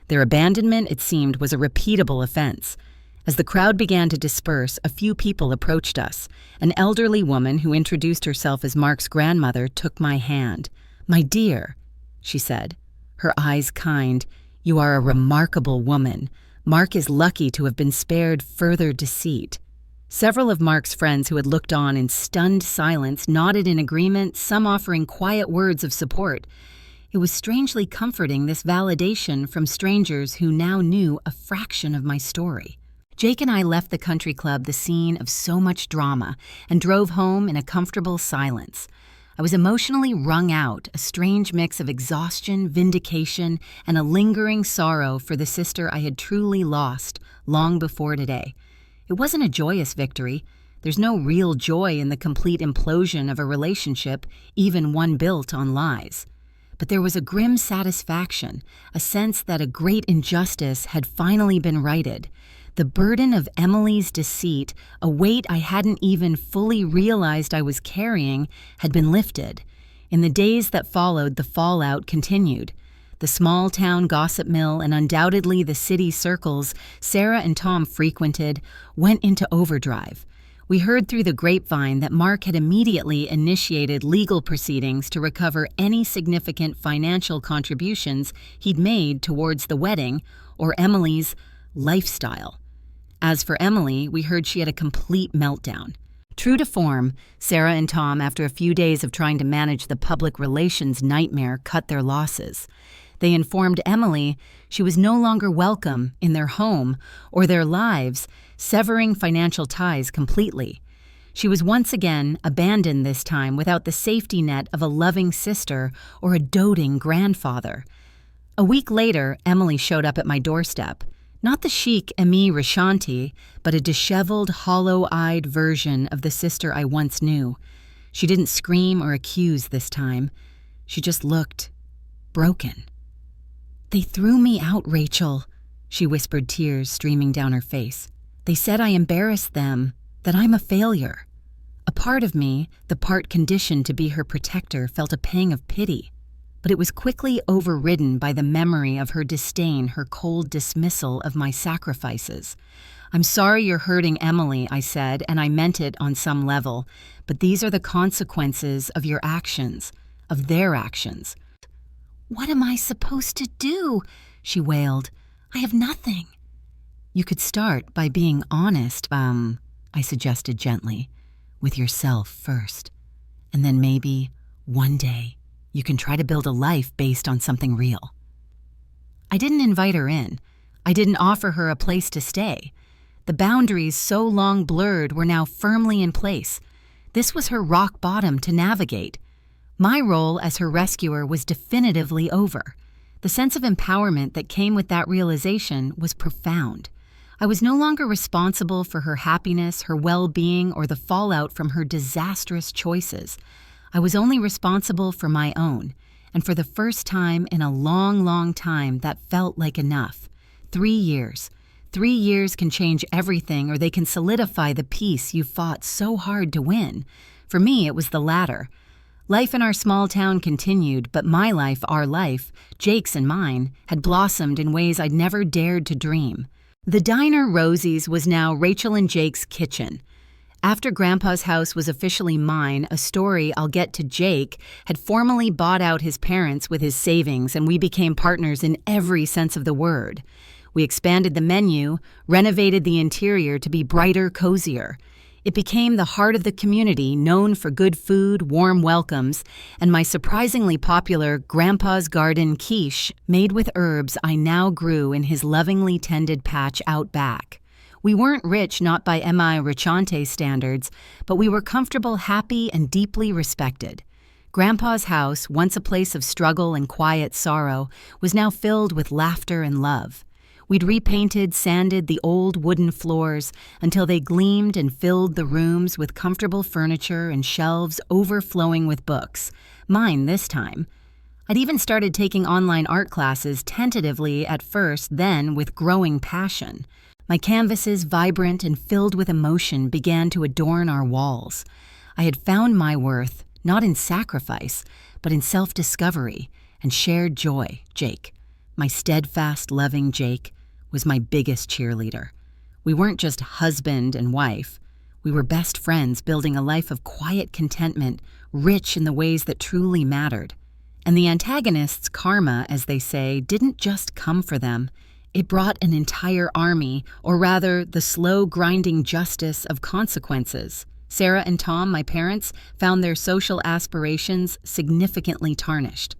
Their abandonment, it seemed, was a repeatable offense. As the crowd began to disperse, a few people approached us. An elderly woman who introduced herself as Mark's grandmother took my hand. "My dear," she said, her eyes kind, "you are a remarkable woman. Mark is lucky to have been spared further deceit." Several of Mark's friends who had looked on in stunned silence nodded in agreement, some offering quiet words of support. It was strangely comforting, this validation from strangers who now knew a fraction of my story. Jake and I left the country club, the scene of so much drama, and drove home in a comfortable silence. I was emotionally wrung out, a strange mix of exhaustion, vindication, and a lingering sorrow for the sister I had truly lost long before today. It wasn't a joyous victory. There's no real joy in the complete implosion of a relationship, even one built on lies. But there was a grim satisfaction, a sense that a great injustice had finally been righted. The burden of Emily's deceit, a weight I hadn't even fully realized I was carrying, had been lifted. In the days that followed, the fallout continued. The small-town gossip mill and undoubtedly the city circles Sarah and Tom frequented went into overdrive. We heard through the grapevine that Mark had immediately initiated legal proceedings to recover any significant financial contributions he'd made towards the wedding or Emily's lifestyle. As for Emily, we heard she had a complete meltdown. True to form, Sarah and Tom, after a few days of trying to manage the public relations nightmare, cut their losses. They informed Emily she was no longer welcome in their home or their lives, severing financial ties completely. She was once again abandoned, this time without the safety net of a loving sister or a doting grandfather. A week later, Emily showed up at my doorstep. Not the chic Emi Rishanti, but a disheveled, hollow-eyed version of the sister I once knew. She didn't scream or accuse this time. She just looked broken. "They threw me out, Rachel," she whispered, tears streaming down her face. "They said I embarrassed them, that I'm a failure." A part of me, the part conditioned to be her protector, felt a pang of pity. But it was quickly overridden by the memory of her disdain, her cold dismissal of my sacrifices. "I'm sorry you're hurting Emily," I said, and I meant it on some level, "but these are the consequences of your actions, of their actions." "What am I supposed to do?" she wailed. I have nothing. You could start by being honest, I suggested gently, with yourself first. And then maybe, one day, you can try to build a life based on something real. I didn't invite her in. I didn't offer her a place to stay. The boundaries so long blurred were now firmly in place. This was her rock bottom to navigate. My role as her rescuer was definitively over. The sense of empowerment that came with that realization was profound. I was no longer responsible for her happiness, her well-being, or the fallout from her disastrous choices. I was only responsible for my own, and for the first time in a long, long time, that felt like enough. 3 years. 3 years can change everything, or they can solidify the peace you fought so hard to win. For me, it was the latter. Life in our small town continued, but my life, our life, Jake's and mine, had blossomed in ways I'd never dared to dream. The diner Rosie's was now Rachel and Jake's kitchen. After Grandpa's house was officially mine, a story I'll get to Jake had formally bought out his parents with his savings, and we became partners in every sense of the word. We expanded the menu, renovated the interior to be brighter, cozier. It became the heart of the community, known for good food, warm welcomes, and my surprisingly popular Grandpa's Garden quiche, made with herbs I now grew in his lovingly tended patch out back. We weren't rich, not by M.I. Richante standards, but we were comfortable, happy, and deeply respected. Grandpa's house, once a place of struggle and quiet sorrow, was now filled with laughter and love. We'd repainted, sanded the old wooden floors until they gleamed and filled the rooms with comfortable furniture and shelves overflowing with books. Mine this time. I'd even started taking online art classes tentatively at first, then with growing passion. My canvases, vibrant and filled with emotion, began to adorn our walls. I had found my worth, not in sacrifice, but in self-discovery and shared joy. Jake, my steadfast, loving Jake, was my biggest cheerleader. We weren't just husband and wife. We were best friends, building a life of quiet contentment, rich in the ways that truly mattered. And the antagonist's karma, as they say, didn't just come for them. It brought an entire army, or rather, the slow, grinding justice of consequences. Sarah and Tom, my parents, found their social aspirations significantly tarnished.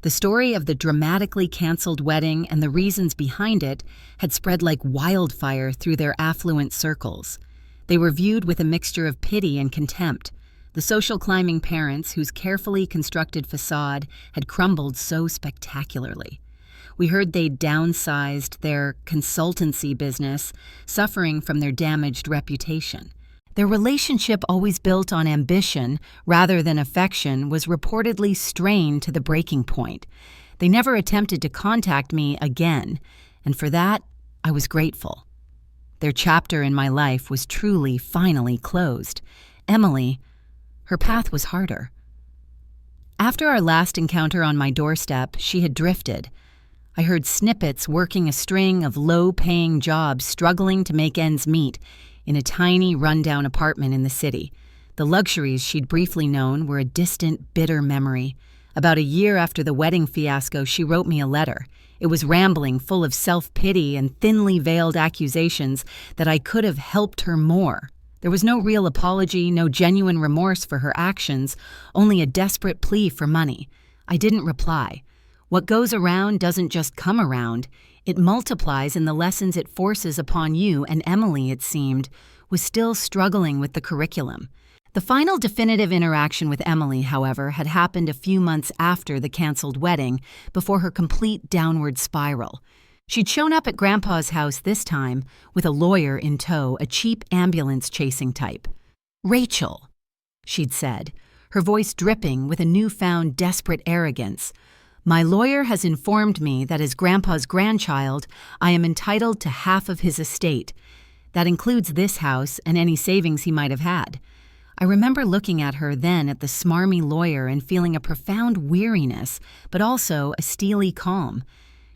The story of the dramatically canceled wedding and the reasons behind it had spread like wildfire through their affluent circles. They were viewed with a mixture of pity and contempt. The social climbing parents, whose carefully constructed facade had crumbled so spectacularly. We heard they'd downsized their consultancy business, suffering from their damaged reputation. Their relationship, always built on ambition rather than affection, was reportedly strained to the breaking point. They never attempted to contact me again, and for that, I was grateful. Their chapter in my life was truly, finally closed. Emily, her path was harder. After our last encounter on my doorstep, she had drifted. I heard snippets working a string of low-paying jobs, struggling to make ends meet, in a tiny, run-down apartment in the city. The luxuries she'd briefly known were a distant, bitter memory. About a year after the wedding fiasco, she wrote me a letter. It was rambling, full of self-pity and thinly veiled accusations that I could have helped her more. There was no real apology, no genuine remorse for her actions, only a desperate plea for money. I didn't reply. What goes around doesn't just come around. It multiplies in the lessons it forces upon you, and Emily, it seemed, was still struggling with the curriculum. The final definitive interaction with Emily, however, had happened a few months after the canceled wedding, before her complete downward spiral. She'd shown up at Grandpa's house this time, with a lawyer in tow, a cheap ambulance-chasing type. "Rachel," she'd said, her voice dripping with a newfound desperate arrogance. "My lawyer has informed me that as Grandpa's grandchild, I am entitled to half of his estate. That includes this house and any savings he might have had." I remember looking at her then at the smarmy lawyer and feeling a profound weariness, but also a steely calm.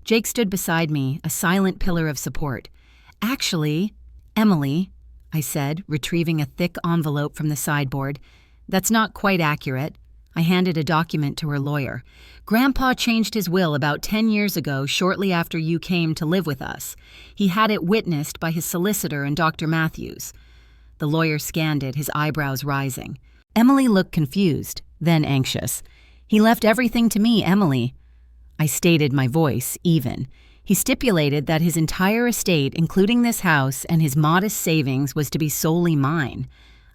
Jake stood beside me, a silent pillar of support. "Actually, Emily," I said, retrieving a thick envelope from the sideboard, "that's not quite accurate. I handed a document to her lawyer. Grandpa changed his will about 10 years ago, shortly after you came to live with us. He had it witnessed by his solicitor and Dr. Matthews. The lawyer scanned it, his eyebrows rising. Emily looked confused, then anxious. He left everything to me, Emily. I stated, my voice even. He stipulated that his entire estate, including this house and his modest savings, was to be solely mine.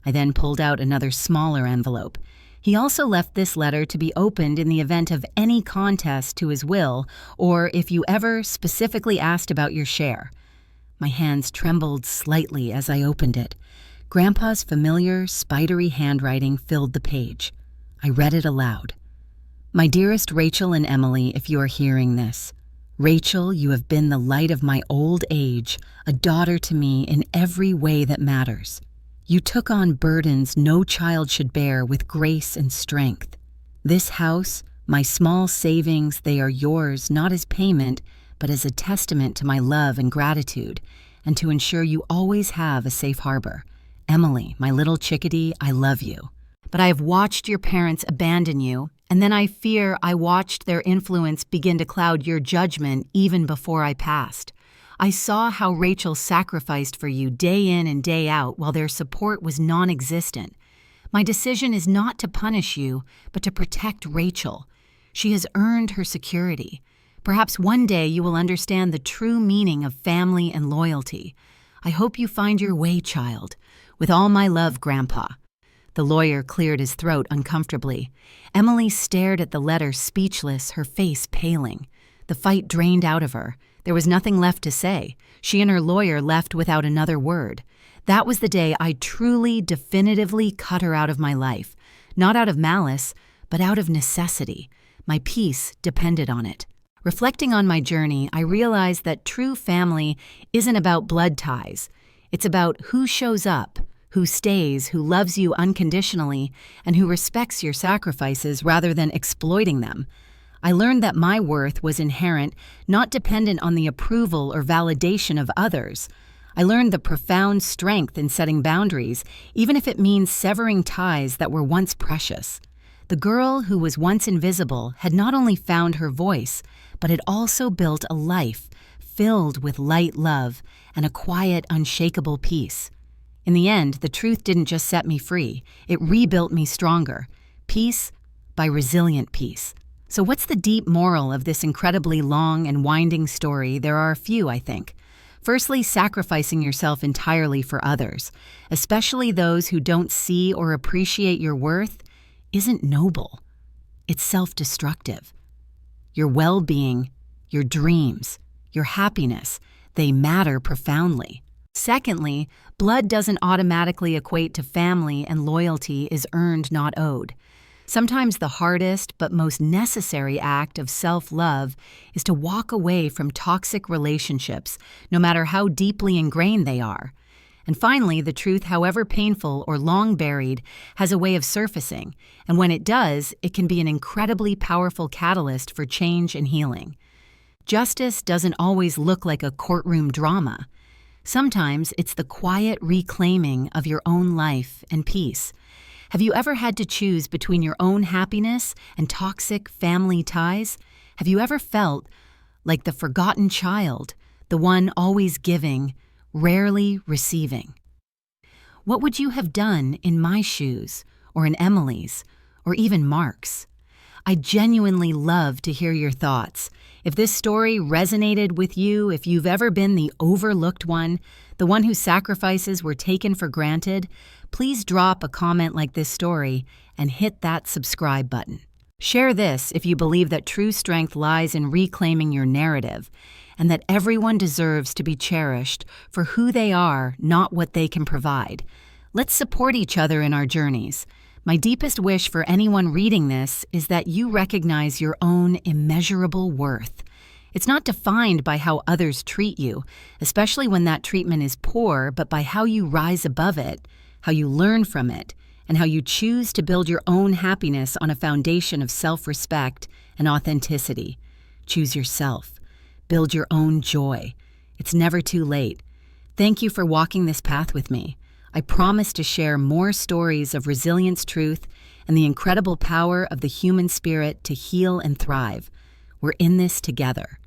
I then pulled out another smaller envelope. He also left this letter to be opened in the event of any contest to his will, or if you ever specifically asked about your share. My hands trembled slightly as I opened it. Grandpa's familiar, spidery handwriting filled the page. I read it aloud. My dearest Rachel and Emily, if you are hearing this. Rachel, you have been the light of my old age, a daughter to me in every way that matters. You took on burdens no child should bear with grace and strength. This house, my small savings, they are yours not as payment, but as a testament to my love and gratitude, and to ensure you always have a safe harbor. Emily, my little chickadee, I love you. But I have watched your parents abandon you, and then I fear I watched their influence begin to cloud your judgment even before I passed. I saw how Rachel sacrificed for you day in and day out while their support was non-existent. My decision is not to punish you, but to protect Rachel. She has earned her security. Perhaps one day you will understand the true meaning of family and loyalty. I hope you find your way, child. With all my love, Grandpa. The lawyer cleared his throat uncomfortably. Emily stared at the letter, speechless, her face paling. The fight drained out of her. There was nothing left to say. She and her lawyer left without another word. That was the day I truly, definitively cut her out of my life. Not out of malice, but out of necessity. My peace depended on it. Reflecting on my journey, I realized that true family isn't about blood ties. It's about who shows up, who stays, who loves you unconditionally, and who respects your sacrifices rather than exploiting them. I learned that my worth was inherent, not dependent on the approval or validation of others. I learned the profound strength in setting boundaries, even if it means severing ties that were once precious. The girl who was once invisible had not only found her voice, but had also built a life filled with light love and a quiet, unshakable peace. In the end, the truth didn't just set me free, it rebuilt me stronger. Peace by resilient peace. So what's the deep moral of this incredibly long and winding story? There are a few, I think. Firstly, sacrificing yourself entirely for others, especially those who don't see or appreciate your worth, isn't noble. It's self-destructive. Your well-being, your dreams, your happiness, they matter profoundly. Secondly, blood doesn't automatically equate to family, and loyalty is earned, not owed. Sometimes the hardest but most necessary act of self-love is to walk away from toxic relationships, no matter how deeply ingrained they are. And finally, the truth, however painful or long buried, has a way of surfacing, and when it does, it can be an incredibly powerful catalyst for change and healing. Justice doesn't always look like a courtroom drama. Sometimes it's the quiet reclaiming of your own life and peace. Have you ever had to choose between your own happiness and toxic family ties? Have you ever felt like the forgotten child, the one always giving, rarely receiving? What would you have done in my shoes, or in Emily's, or even Mark's? I genuinely love to hear your thoughts. If this story resonated with you, if you've ever been the overlooked one, the one whose sacrifices were taken for granted, please drop a comment like this story and hit that subscribe button. Share this if you believe that true strength lies in reclaiming your narrative, and that everyone deserves to be cherished for who they are, not what they can provide. Let's support each other in our journeys. My deepest wish for anyone reading this is that you recognize your own immeasurable worth. It's not defined by how others treat you, especially when that treatment is poor, but by how you rise above it, how you learn from it, and how you choose to build your own happiness on a foundation of self-respect and authenticity. Choose yourself. Build your own joy. It's never too late. Thank you for walking this path with me. I promise to share more stories of resilience, truth, and the incredible power of the human spirit to heal and thrive. We're in this together.